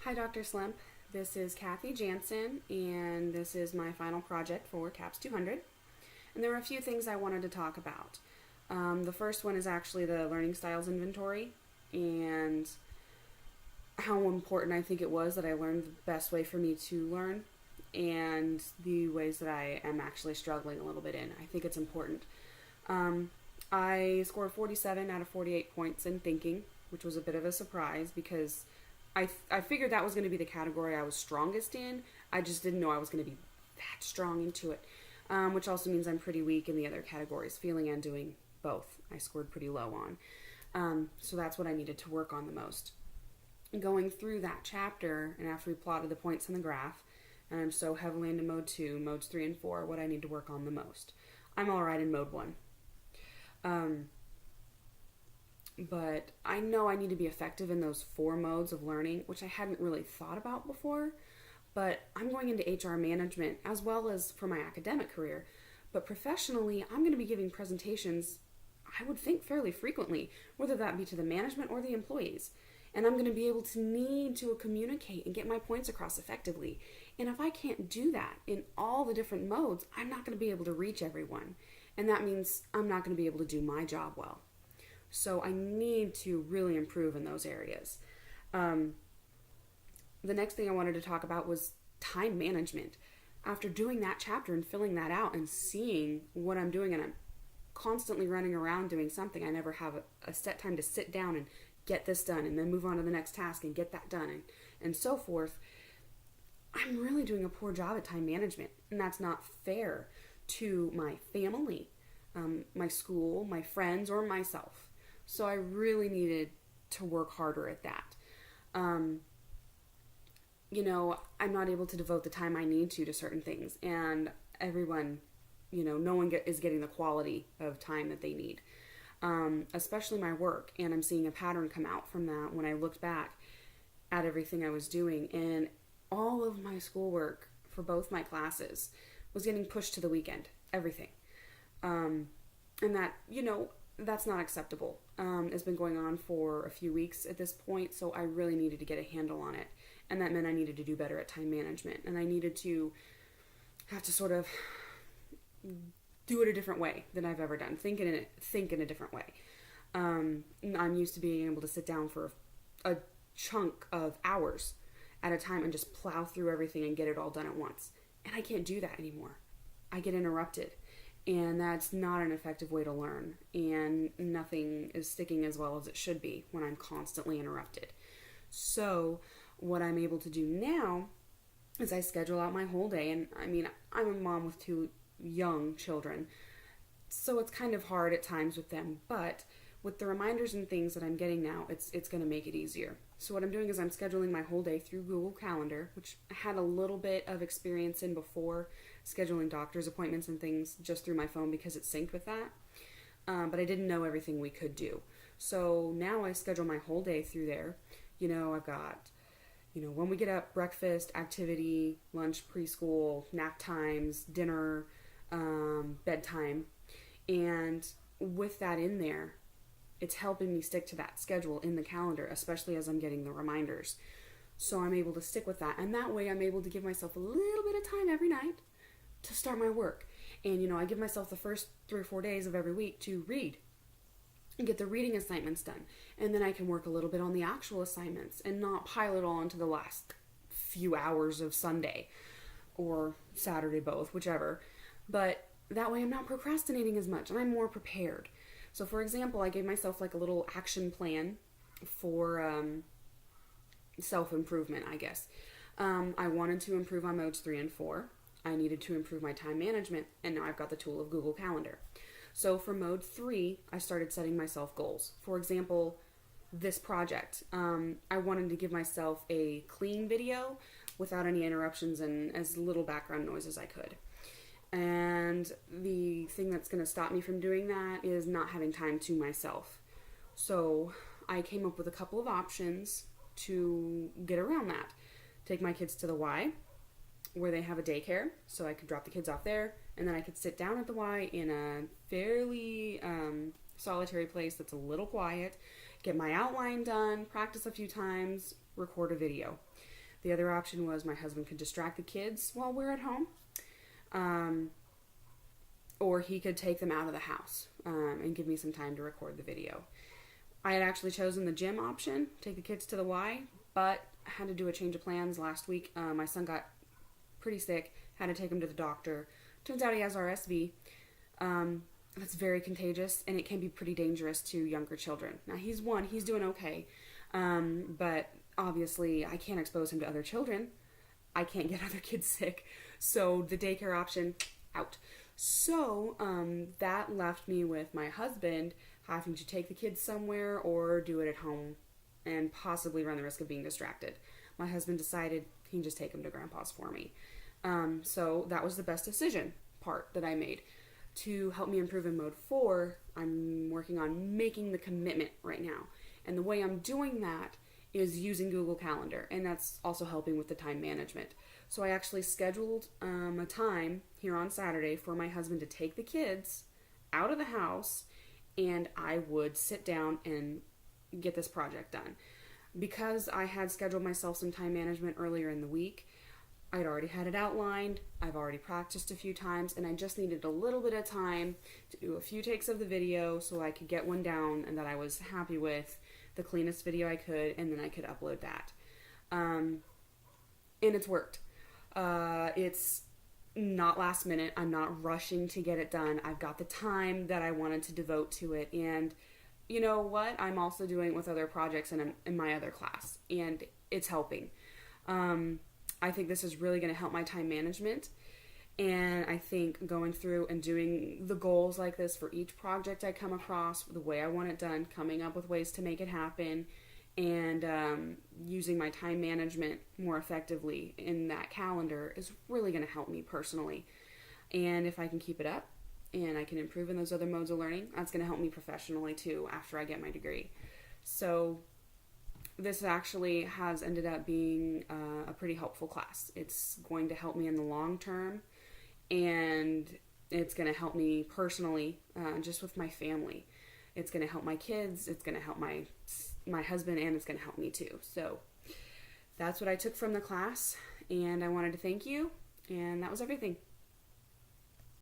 Hi, Dr. Slemp. This is Kathy Jansen, and this is my final project for CAPS 200. And there are a few things I wanted to talk about. The first one is actually the learning styles inventory, and how important I think it was that I learned the best way for me to learn, and the ways that I am actually struggling a little bit in. I think it's important. I scored 47 out of 48 points in thinking, which was a bit of a surprise because I figured that was going to be the category I was strongest in. I just didn't know I was going to be that strong into it, which also means I'm pretty weak in the other categories, feeling and doing both. I scored pretty low on. So that's what I needed to work on the most. Going through that chapter, and after we plotted the points in the graph, and I'm so heavily into mode 2, modes 3 and 4, what I need to work on the most. I'm alright in mode 1. But I know I need to be effective in those 4 modes of learning, which I hadn't really thought about before. But I'm going into HR management as well as for my academic career. But professionally, I'm going to be giving presentations, I would think, fairly frequently, whether that be to the management or the employees. And I'm going to be able to need to communicate and get my points across effectively. And if I can't do that in all the different modes, I'm not going to be able to reach everyone. And that means I'm not going to be able to do my job well. So I need to really improve in those areas. The next thing I wanted to talk about was time management. After doing that chapter and filling that out and seeing what I'm doing, and I'm constantly running around doing something, I never have a set time to sit down and get this done and then move on to the next task and get that done and so forth. I'm really doing a poor job at time management, and that's not fair to my family, my school, my friends, or myself. So I really needed to work harder at that. I'm not able to devote the time I need to certain things, and everyone, no one is getting the quality of time that they need, especially my work. And I'm seeing a pattern come out from that when I looked back at everything I was doing, and all of my schoolwork for both my classes was getting pushed to the weekend, everything. And that, that's not acceptable. It's been going on for a few weeks at this point, so I really needed to get a handle on it. And that meant I needed to do better at time management. And I needed to have to sort of do it a different way than I've ever done. Think in a different way. I'm used to being able to sit down for a chunk of hours at a time and just plow through everything and get it all done at once. And I can't do that anymore. I get interrupted. And that's not an effective way to learn. And nothing is sticking as well as it should be when I'm constantly interrupted. So what I'm able to do now is I schedule out my whole day. And I'm a mom with 2 young children, so it's kind of hard at times with them. But with the reminders and things that I'm getting now, it's going to make it easier. So what I'm doing is I'm scheduling my whole day through Google Calendar, which I had a little bit of experience in before, scheduling doctor's appointments and things just through my phone because it's synced with that. But I didn't know everything we could do. So now I schedule my whole day through there. I've got, when we get up, breakfast, activity, lunch, preschool, nap times, dinner, bedtime. And with that in there, it's helping me stick to that schedule in the calendar, especially as I'm getting the reminders. So I'm able to stick with that. And that way I'm able to give myself a little bit of time every night to start my work. And, I give myself the first 3 or 4 days of every week to read and get the reading assignments done. And then I can work a little bit on the actual assignments and not pile it all into the last few hours of Sunday or Saturday, both, whichever. But that way I'm not procrastinating as much and I'm more prepared. So for example, I gave myself like a little action plan for self-improvement, I guess. I wanted to improve on modes 3 and 4. I needed to improve my time management, and now I've got the tool of Google Calendar. So for mode 3, I started setting myself goals. For example, this project. I wanted to give myself a clean video without any interruptions and as little background noise as I could. And the thing that's going to stop me from doing that is not having time to myself. So I came up with a couple of options to get around that. Take my kids to the Y, where they have a daycare, so I could drop the kids off there, and then I could sit down at the Y in a fairly solitary place that's a little quiet, get my outline done, practice a few times, record a video. The other option was my husband could distract the kids while we're at home, um, or he could take them out of the house and give me some time to record the video. I had actually chosen the gym option, take the kids to the Y, but I had to do a change of plans last week. My son got pretty sick, had to take him to the doctor. Turns out he has RSV. That's very contagious, and it can be pretty dangerous to younger children. Now, he's doing okay, but obviously I can't expose him to other children. I can't get other kids sick, so the daycare option, out. So that left me with my husband having to take the kids somewhere or do it at home and possibly run the risk of being distracted. My husband decided he'd just take them to Grandpa's for me. So that was the best decision part that I made. To help me improve in mode 4, I'm working on making the commitment right now. And the way I'm doing that is using Google Calendar, and that's also helping with the time management. So I actually scheduled a time here on Saturday for my husband to take the kids out of the house, and I would sit down and get this project done. Because I had scheduled myself some time management earlier in the week, I'd already had it outlined, I've already practiced a few times, and I just needed a little bit of time to do a few takes of the video so I could get one down and that I was happy with, the cleanest video I could, and then I could upload that. And it's worked. It's not last minute. I'm not rushing to get it done. I've got the time that I wanted to devote to it, and you know what? I'm also doing it with other projects in my other class, and it's helping. I think this is really going to help my time management, and I think going through and doing the goals like this for each project I come across, the way I want it done, coming up with ways to make it happen, and using my time management more effectively in that calendar is really going to help me personally. And if I can keep it up and I can improve in those other modes of learning, that's going to help me professionally too after I get my degree. So this actually has ended up being a pretty helpful class. It's going to help me in the long term, and it's going to help me personally, just with my family. It's going to help my kids, it's going to help my husband, and it's going to help me too. So that's what I took from the class, and I wanted to thank you, and that was everything.